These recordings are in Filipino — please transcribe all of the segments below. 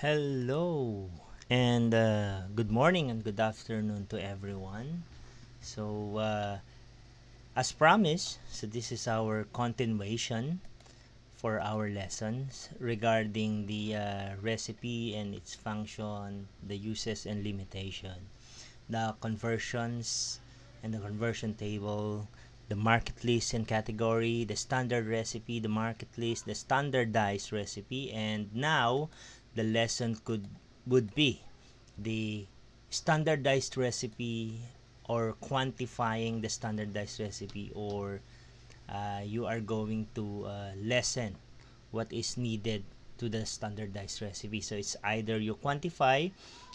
Hello and good morning and good afternoon to everyone. As promised, this is our continuation for our lessons regarding the recipe and its function, the uses and limitation, the conversions and the conversion table, the market list and category, the standard recipe, the market list, the standardized recipe, and now the lesson would be the standardized recipe, or quantifying the standardized recipe, or you are going to lessen what is needed to the standardized recipe. So it's either you quantify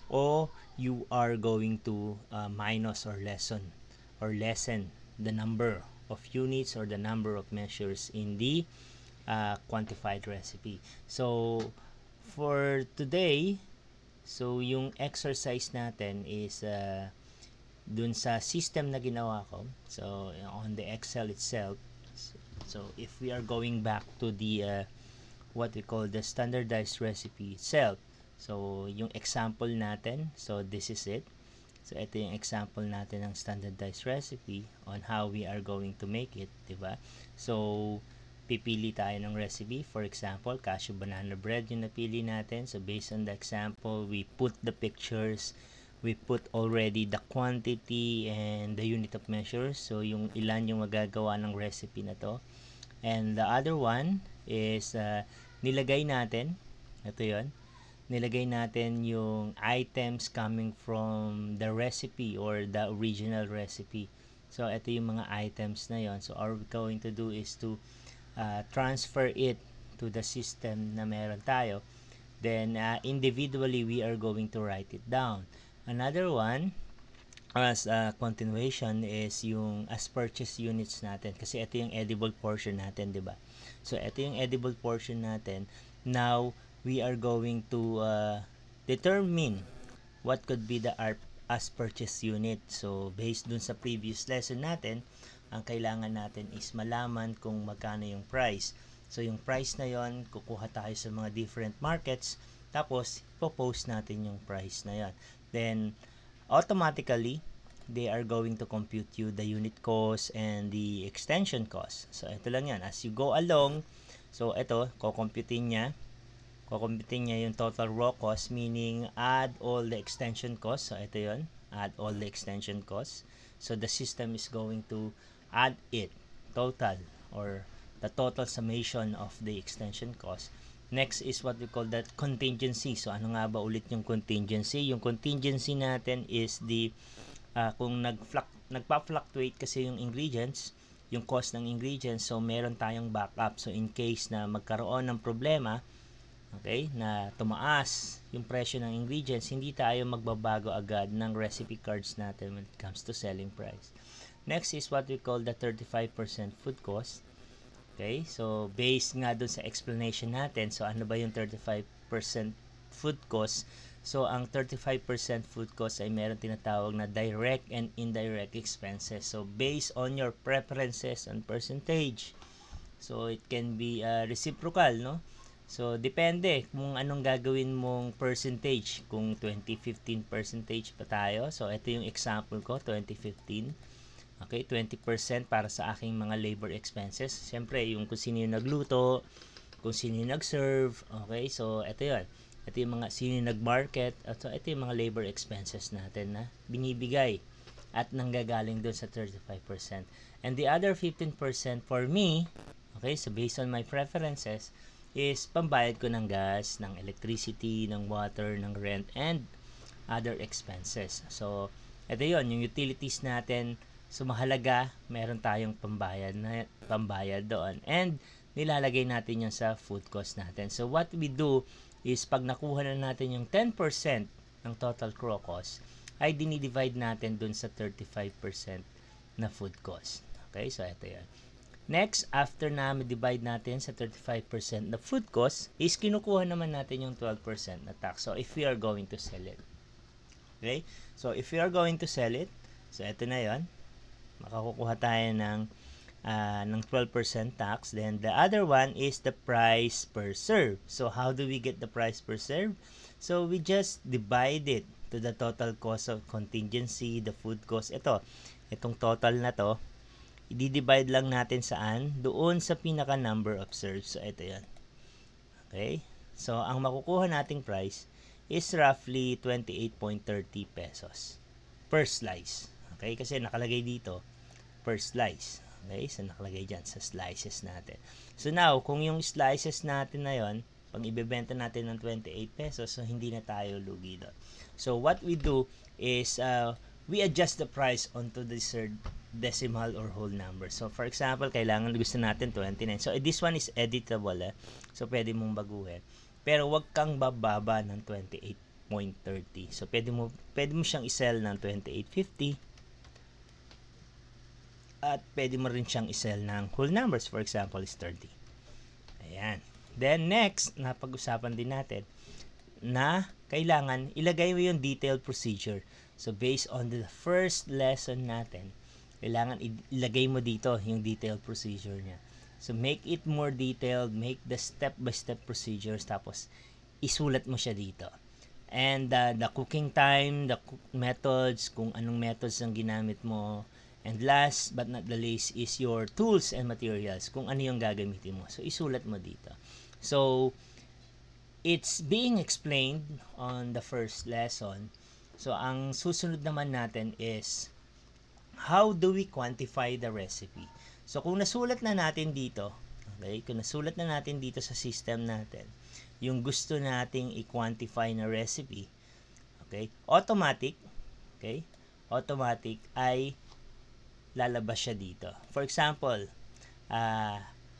or you are going to minus or lessen the number of units or the number of measures in the quantified recipe. So for today, so yung exercise natin is dun sa system na ginawa ko. So on the Excel itself. So if we are going back to the what we call the standardized recipe itself. So yung example natin, so this is it. So ito yung example natin ng standardized recipe on how we are going to make it, 'di ba? So pipili tayo ng recipe. For example, cashew banana bread yung napili natin. So based on the example, we put the pictures, we put already the quantity and the unit of measure. So yung ilan yung magagawa ng recipe na to. And the other one is nilagay natin, ito yon, nilagay natin yung items coming from the recipe or the original recipe. So ito yung mga items na yon. So all we're going to do is to transfer it to the system na meron tayo. Then individually we are going to write it down. Another one as continuation is yung as purchase units natin, kasi ito yung edible portion natin, di ba? So ito yung edible portion natin. Now we are going to determine what could be the as purchase unit. So based dun sa previous lesson natin, ang kailangan natin is malaman kung magkano yung price. So yung price na yon, kukuha tayo sa mga different markets, tapos ipopost natin yung price na yon. Then automatically they are going to compute you the unit cost and the extension cost. So ito lang yan, as you go along. So ito, kukumputin niya yung total raw cost, meaning add all the extension costs. So ito yon, add all the extension costs. So the system is going to add it total, or the total summation of the extension cost. Next is what we call that contingency. So ano nga ba ulit yung contingency? Yung contingency natin is the kung nagpa-fluctuate kasi yung ingredients, yung cost ng ingredients, so meron tayong backup. So in case na magkaroon ng problema, okay, na tumaas yung presyo ng ingredients, hindi tayo magbabago agad ng recipe cards natin when it comes to selling price. Next is what we call the 35% food cost. Okay, so based nga dun sa explanation natin, so ano ba yung 35% food cost? So ang 35% food cost ay meron tinatawag na direct and indirect expenses. So based on your preferences and percentage. So it can be reciprocal, no? So depende kung anong gagawin mong percentage. Kung 20-15 percentage pa tayo. So ito yung example ko, 20-15. Okay, 20% para sa aking mga labor expenses. Siyempre, yung kung sino yung nagluto, kung sino yung nag-serve. Okay, so ito yun. Ito yung mga sino yung nag-market. So ito yung mga labor expenses natin na binibigay at nanggagaling doon sa 35%. And the other 15% for me, okay, so based on my preferences, is pambayad ko ng gas, ng electricity, ng water, ng rent, and other expenses. So ito yun, yung utilities natin. So mahalaga, meron tayong pambayad doon. And nilalagay natin yun sa food cost natin. So what we do is pag nakuha na natin yung 10% ng total raw cost, ay dinidivide natin dun sa 35% na food cost. Okay, so ito yan. Next, after na divide natin sa 35% na food cost, is kinukuha naman natin yung 12% na tax. So if we are going to sell it. Okay, so if we are going to sell it, so ito na yon, makakukuha tayo ng ng 12% tax. Then the other one is the price per serve. So how do we get the price per serve? So we just divide it to the total cost of contingency, the food cost. Itong total na to, i-divide lang natin saan? Doon sa pinaka number of serves. So ito yan. Okay? So ang makukuha nating price is roughly 28.30 pesos per slice. Okay? Kasi nakalagay dito per slice. Okay? So nakalagay dyan sa slices natin. So now, kung yung slices natin na yon, pag ibebenta natin ng 28 pesos, so hindi na tayo lugi doon. So what we do is we adjust the price onto the third decimal or whole number. So for example, kailangan gusto natin 29. So this one is editable. So pwede mong baguhin. Pero wag kang bababa ng 28.30. So pwede mo siyang i-sell ng 28.50. At pwede mo rin siyang i-sell ng whole numbers. For example, is 30. Ayan. Then next, napag-usapan din natin na kailangan ilagay mo yung detailed procedure. So based on the first lesson natin, kailangan ilagay mo dito yung detailed procedure niya. So make it more detailed, make the step-by-step procedures, tapos isulat mo siya dito. And the cooking time, the methods, kung anong methods ang ginamit mo. And last but not the least is your tools and materials, kung ano yung gagamitin mo. So isulat mo dito. So it's being explained on the first lesson. So ang susunod naman natin is how do we quantify the recipe? So kung nasulat na natin dito, okay, kung nasulat na natin dito sa system natin, yung gusto nating i-quantify na recipe, okay, automatic ay lalabas siya dito. For example,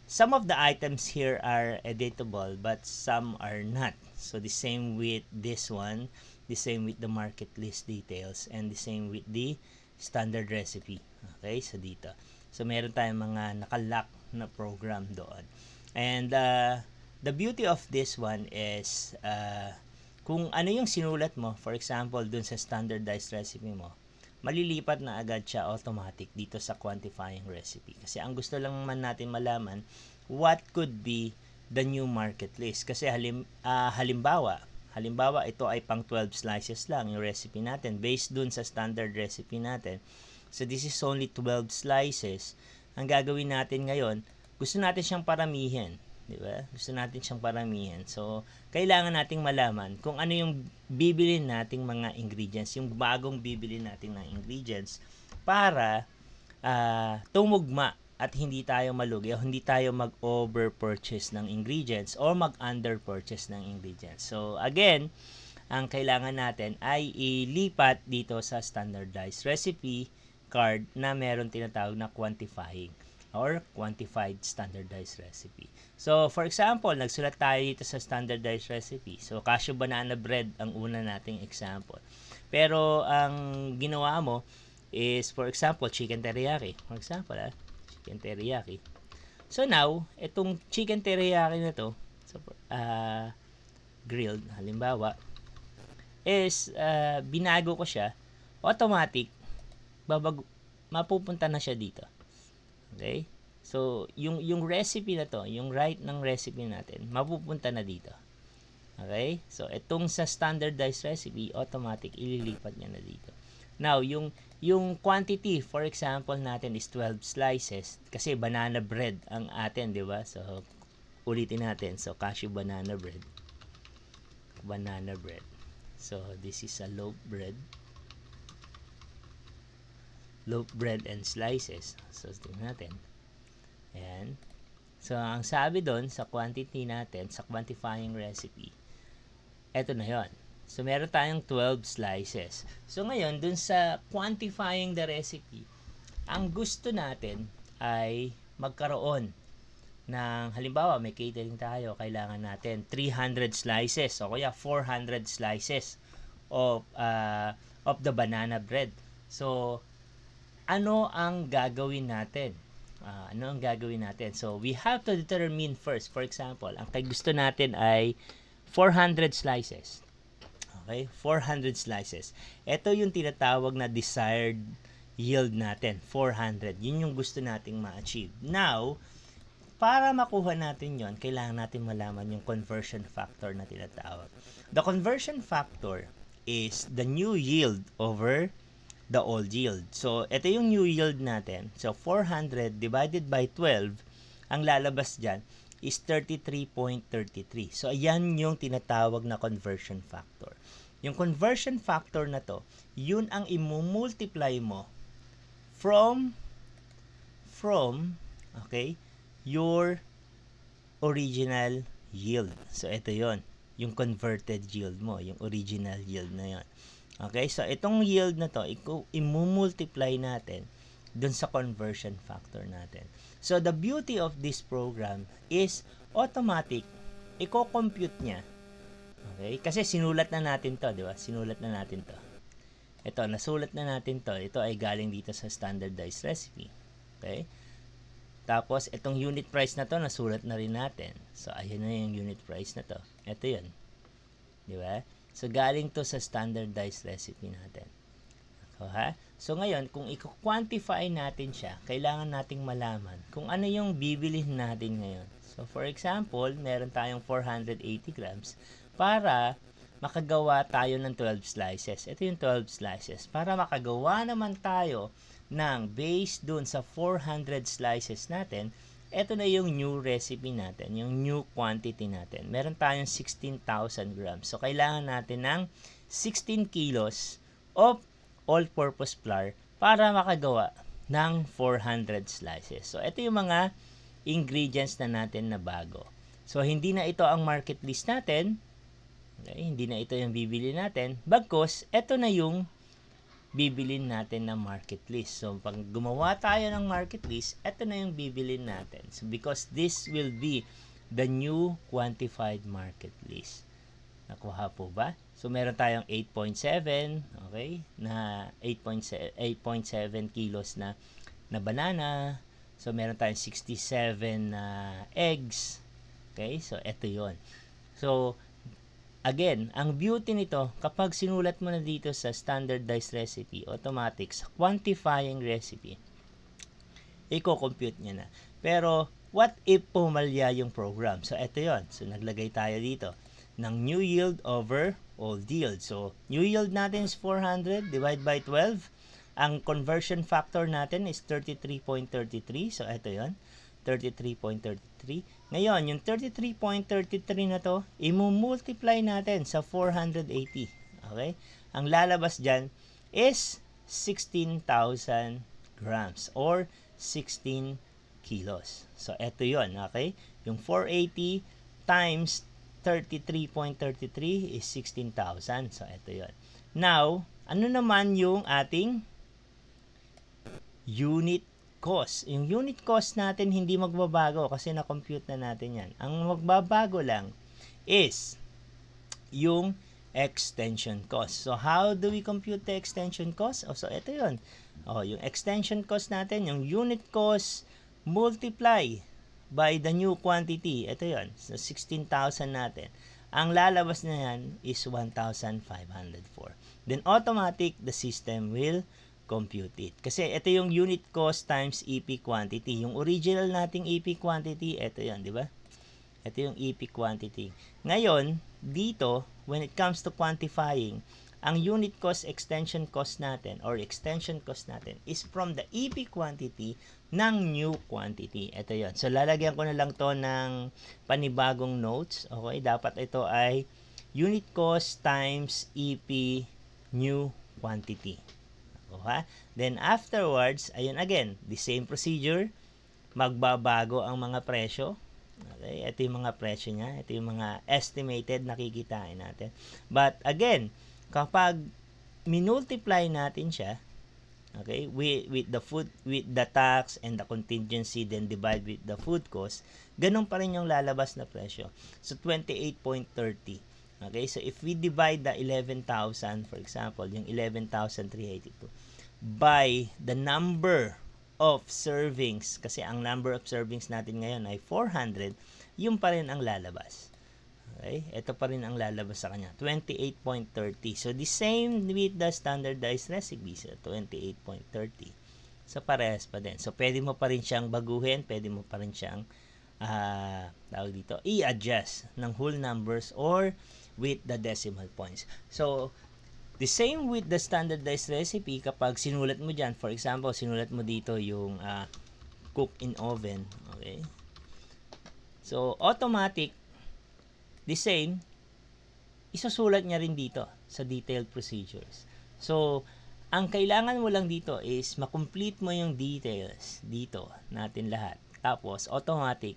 some of the items here are editable but some are not. So the same with this one, the same with the market list details, and the same with the standard recipe. Okay, so dito. So meron tayong mga nakalock na program doon. And the beauty of this one is kung ano yung sinulat mo, for example, dun sa standardized recipe mo, malilipat na agad siya automatic dito sa quantifying recipe. Kasi ang gusto lang man natin malaman, what could be the new market list. Kasi halimbawa, ito ay pang 12 slices lang yung recipe natin based dun sa standard recipe natin. So this is only 12 slices. Ang gagawin natin ngayon, gusto natin siyang paramihin. Diba? Gusto natin siyang paramihin. So, kailangan nating malaman kung ano yung bibilin nating mga ingredients, yung bagong bibilin nating ng ingredients para tumugma at hindi tayo malugi o hindi tayo mag-over purchase ng ingredients or mag-under purchase ng ingredients. So, again, ang kailangan natin ay ilipat dito sa standardized recipe card na meron tinatawag na quantifying or quantified standardized recipe. So, for example, nagsulat tayo dito sa standardized recipe. So, cashew banana bread ang una nating example. Pero, ang ginawa mo is, for example, chicken teriyaki. For example, chicken teriyaki. So, now, itong chicken teriyaki na to, so, grilled, halimbawa, is, binago ko siya, automatic, mapupunta na siya dito. Okay? So, yung recipe na to, yung right ng recipe natin, mapupunta na dito. Okay? So, itong sa standardized recipe, automatic, ililipat niya na dito. Now, yung quantity, for example, natin is 12 slices. Kasi banana bread ang atin, di ba? So, ulitin natin. So, cashew banana bread. Banana bread. So, this is a loaf bread. Loaf bread and slices. So, tingnan natin. Ayan. So, ang sabi doon sa quantity natin, sa quantifying recipe, eto na yon. So, meron tayong 12 slices. So, ngayon, doon sa quantifying the recipe, ang gusto natin ay magkaroon ng, halimbawa, may catering tayo, kailangan natin 300 slices o kaya 400 slices of the banana bread. So, ano ang gagawin natin? So, we have to determine first. For example, ang gusto natin ay 400 slices. Okay? 400 slices. Ito yung tinatawag na desired yield natin, 400. Yun yung gusto nating ma-achieve. Now, para makuha natin yon, kailangan natin malaman yung conversion factor na tinatawag. The conversion factor is the new yield over the old yield. So, ito yung new yield natin. So, 400 divided by 12, ang lalabas dyan is 33.33. So, ayan yung tinatawag na conversion factor. Yung conversion factor na to, yun ang imumultiply mo from okay, your original yield. So, ito yon, yung converted yield mo, yung original yield na yon. Okay, so itong yield na to, imumultiply natin dun sa conversion factor natin. So, the beauty of this program is automatic, i-compute niya. Okay, kasi sinulat na natin to, di ba? Sinulat na natin to. Ito, nasulat na natin to. Ito ay galing dito sa standardized recipe. Okay? Tapos, itong unit price na to, nasulat na rin natin. So, ayan na yung unit price na to. Ito yun. Di ba? So, galing to sa standardized recipe natin. So, ngayon, kung i-quantify natin siya, kailangan nating malaman kung ano yung bibilhin natin ngayon. So, for example, meron tayong 480 grams para makagawa tayo ng 12 slices. Ito yung 12 slices. Para makagawa naman tayo ng base dun sa 400 slices natin, ito na yung new recipe natin, yung new quantity natin. Meron tayong 16,000 grams. So, kailangan natin ng 16 kilos of all-purpose flour para makagawa ng 400 slices. So, ito yung mga ingredients na natin na bago. So, hindi na ito ang market list natin. Okay, hindi na ito yung bibili natin. Bagkus, ito na yung bibilin natin na market list. So, pag gumawa tayo ng market list, ito na yung bibilin natin. So, because this will be the new quantified market list. Nakuha po ba? So, meron tayong 8.7, okay, na 8.7 kilos na banana. So, meron tayong 67 eggs. Okay, so, ito yon. So, again, ang beauty nito, kapag sinulat mo na dito sa standardized recipe, automatic, sa quantifying recipe, i-compute niya na. Pero, what if pumalya yung program? So, ito yon. So, naglagay tayo dito ng new yield over old yield. So, new yield natin is 400 divided by 12. Ang conversion factor natin is 33.33. So, ito yon, 33.33. Ngayon, yung 33.33 na to, imumultiply natin sa 480. Okay? Ang lalabas dyan is 16,000 grams or 16 kilos. So, ito yon. Okay? Yung 480 times 33.33 is 16,000. So, ito yon. Now, ano naman yung ating unit cost? Yung unit cost natin hindi magbabago kasi na-compute na natin yan. Ang magbabago lang is yung extension cost. So, how do we compute the extension cost? So, ito yun. Yung extension cost natin, yung unit cost multiply by the new quantity. Ito yun. So, 16,000 natin. Ang lalabas na yan is 1,504. Then, automatic, the system will compute it. Kasi ito yung unit cost times EP quantity. Yung original nating EP quantity, ito yan, di ba? Ito yung EP quantity. Ngayon, dito, when it comes to quantifying, ang unit cost extension cost natin or extension cost natin is from the EP quantity ng new quantity. Ito yon. So, lalagyan ko na lang to ng panibagong notes. Okay? Dapat ito ay unit cost times EP new quantity. Okay? Then, afterwards, ayun again, the same procedure. Magbabago ang mga presyo. Okay? Ito yung mga presyo niya. Ito yung mga estimated na kikitain natin. But, again, kapag minultiply natin siya, okay, with the tax and the contingency, then divide with the food cost, ganun pa rin yung lalabas na presyo. So, 28.30. Okay, so if we divide the 11,000, for example, yung 11,382, by the number of servings, kasi ang number of servings natin ngayon ay 400, yun pa rin ang lalabas. Okay? Ito pa rin ang lalabas sa kanya. 28.30. So, the same with the standardized recipe. So, 28.30. So, parehas pa din. So, pwede mo pa rin siyang baguhin. Pwede mo pa rin siyang tawag dito, i-adjust ng whole numbers or with the decimal points. So, the same with the standardized recipe. Kapag sinulat mo dyan, for example, sinulat mo dito yung cook in oven. Okay? So, automatic, the same, isusulat niya rin dito sa detailed procedures. So, ang kailangan mo lang dito is makomplete mo yung details dito natin lahat. Tapos, automatic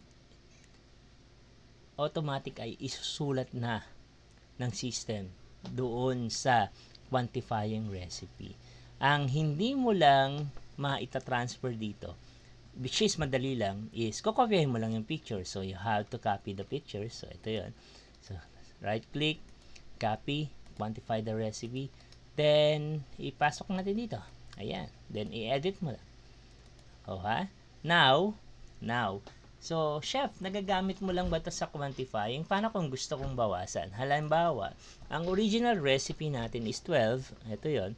ay isusulat na ng system doon sa quantifying recipe. Ang hindi mo lang maita-transfer dito, which is madali lang, is kokopyahin mo lang yung picture. So, you have to copy the picture. So, ito yun. So, right click, copy, quantify the recipe, then ipasok natin dito. Ayan. Then i-edit mo lang. Oh, ha? Now, so chef, nagagamit mo lang ba ito sa quantifying? Paano kung gusto kong bawasan? Halimbawa, ang original recipe natin is 12. Ito 'yon.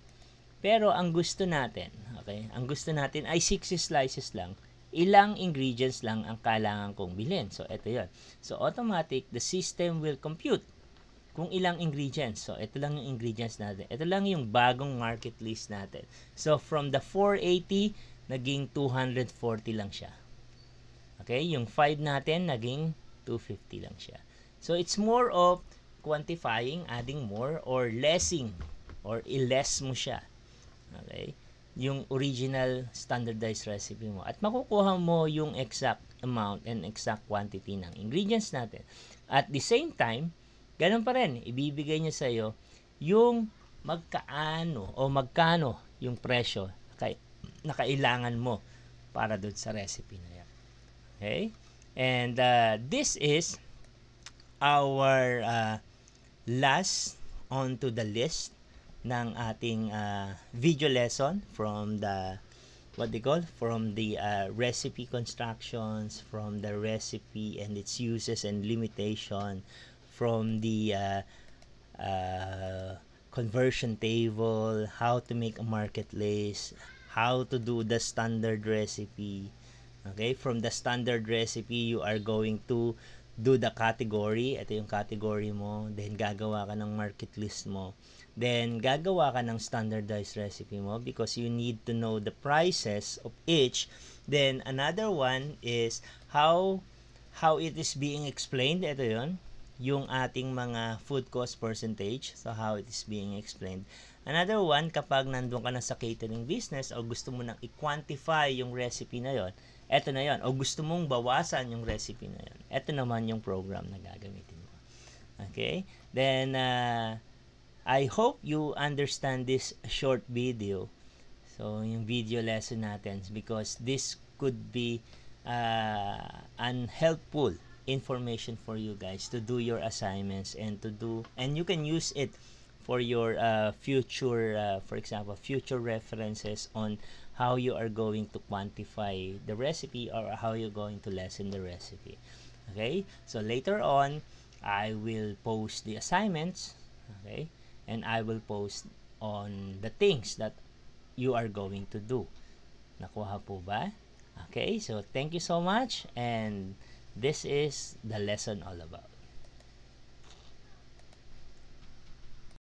Pero ang gusto natin, okay? Ang gusto natin ay 6 slices lang. Ilang ingredients lang ang kailangan kong bilhin. So, ito 'yon. So, automatic, the system will compute kung ilang ingredients. So, ito lang yung ingredients natin. Ito lang yung bagong market list natin. So, from the 480, naging 240 lang siya. Okay? Yung 5 natin, naging 250 lang siya. So, it's more of quantifying, adding more, or lessing, or i-less mo siya. Okay? Yung original standardized recipe mo. At makukuha mo yung exact amount and exact quantity ng ingredients natin. At the same time, ganun pa rin, ibibigay niya sa iyo yung magkano yung presyo na kailangan mo para doon sa recipe na yan. Okay? And this is our last onto the list ng ating video lesson from the recipe constructions, from the recipe and its uses and limitation, from the conversion table, how to make a market list, how to do the standard recipe. Okay, from the standard recipe, you are going to do the category. Ito yung category mo. Then, gagawa ka ng market list mo. Then, gagawa ka ng standardized recipe mo because you need to know the prices of each. Then, another one is how it is being explained. Ito yun. Yung ating mga food cost percentage. So, how it is being explained. Another one, kapag nandun ka na sa catering business o gusto mo nang i-quantify yung recipe na yon, eto na yon. O gusto mong bawasan yung recipe na yon, eto naman yung program na gagamitin mo. Okay? Then, I hope you understand this short video. So, yung video lesson natin, because this could be unhelpful information for you guys to do your assignments and you can use it for your future, for example, future references on how you are going to quantify the recipe or how you're going to lessen the recipe. Okay? So, later on, I will post the assignments, okay? And I will post on the things that you are going to do. Nakuha po ba? Okay? So, thank you so much, and this is the lesson all about.